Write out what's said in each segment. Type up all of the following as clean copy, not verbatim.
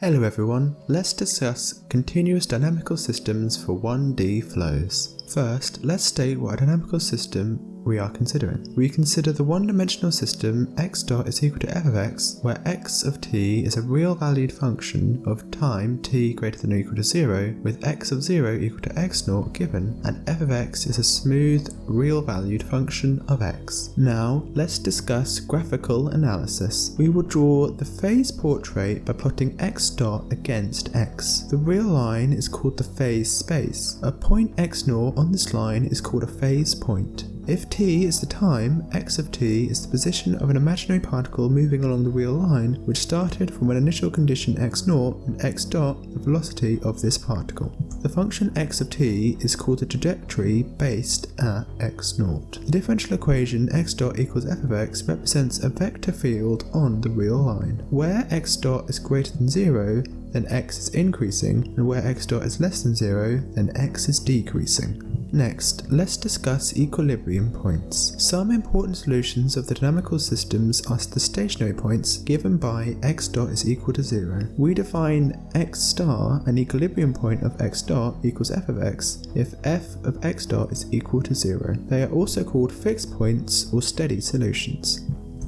Hello everyone, let's discuss continuous dynamical systems for 1D flows. First, let's state what a dynamical system we are considering. We consider the one-dimensional system x dot is equal to f of x, where x of t is a real valued function of time t greater than or equal to 0, with x of 0 equal to x naught given, and f of x is a smooth, real valued function of x. Now, let's discuss graphical analysis. We will draw the phase portrait by plotting x dot against x. The real line is called the phase space. A point x naught on this line is called a phase point. If t is the time, x of t is the position of an imaginary particle moving along the real line, which started from an initial condition x0 and x dot, the velocity of this particle. The function x of t is called the trajectory based at x0. The differential equation x dot equals f of x represents a vector field on the real line. Where x dot is greater than 0, then x is increasing, and where x dot is less than 0, then x is decreasing. Next, let's discuss equilibrium points. Some important solutions of the dynamical systems are the stationary points given by x dot is equal to 0. We define x star, an equilibrium point of x dot, equals f of x if f of x dot is equal to 0. They are also called fixed points or steady solutions.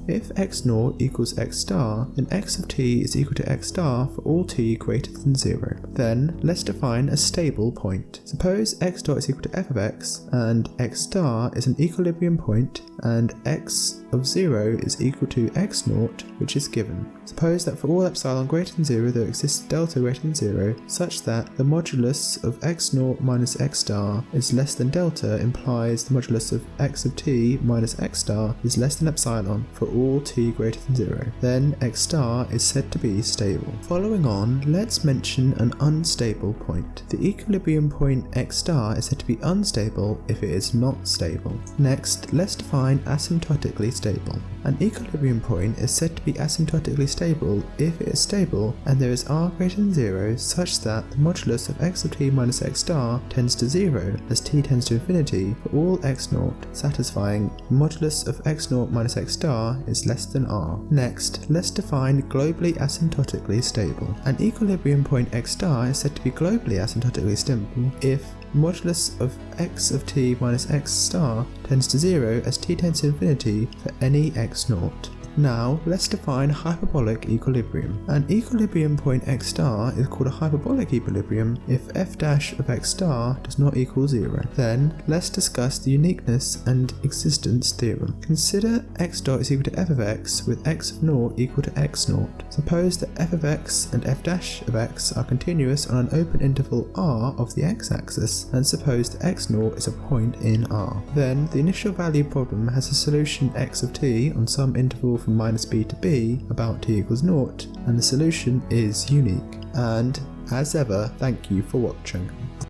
If x0 equals x star, then x of t is equal to x star for all t greater than 0. Then, let's define a stable point. Suppose x dot is equal to f of x, and x star is an equilibrium point, and x of 0 is equal to x0, which is given. Suppose that for all epsilon greater than 0 there exists delta greater than 0, such that the modulus of x0 minus x star is less than delta implies the modulus of x of t minus x star is less than epsilon for all t greater than 0. Then x star is said to be stable. Following on, let's mention an unstable point. The equilibrium point x star is said to be unstable if it is not stable. Next, let's define asymptotically stable. An equilibrium point is said to be asymptotically stable if it is stable and there is r greater than 0 such that the modulus of x of t minus x star tends to 0 as t tends to infinity for all x0, satisfying the modulus of x0 minus x star is less than r. Next, let's define globally asymptotically stable. An equilibrium point x star is said to be globally asymptotically stable if modulus of x of t minus x star tends to 0 as t tends to infinity for any x0. Now, let's define hyperbolic equilibrium. An equilibrium point x star is called a hyperbolic equilibrium if f dash of x star does not equal 0. Then, let's discuss the uniqueness and existence theorem. Consider x dot is equal to f of x with x of 0 equal to x 0. Suppose that f of x and f dash of x are continuous on an open interval r of the x-axis, and suppose that x 0 is a point in r. Then, the initial value problem has a solution x of t on some interval from minus b to b about t equals 0, and the solution is unique. And as ever, thank you for watching.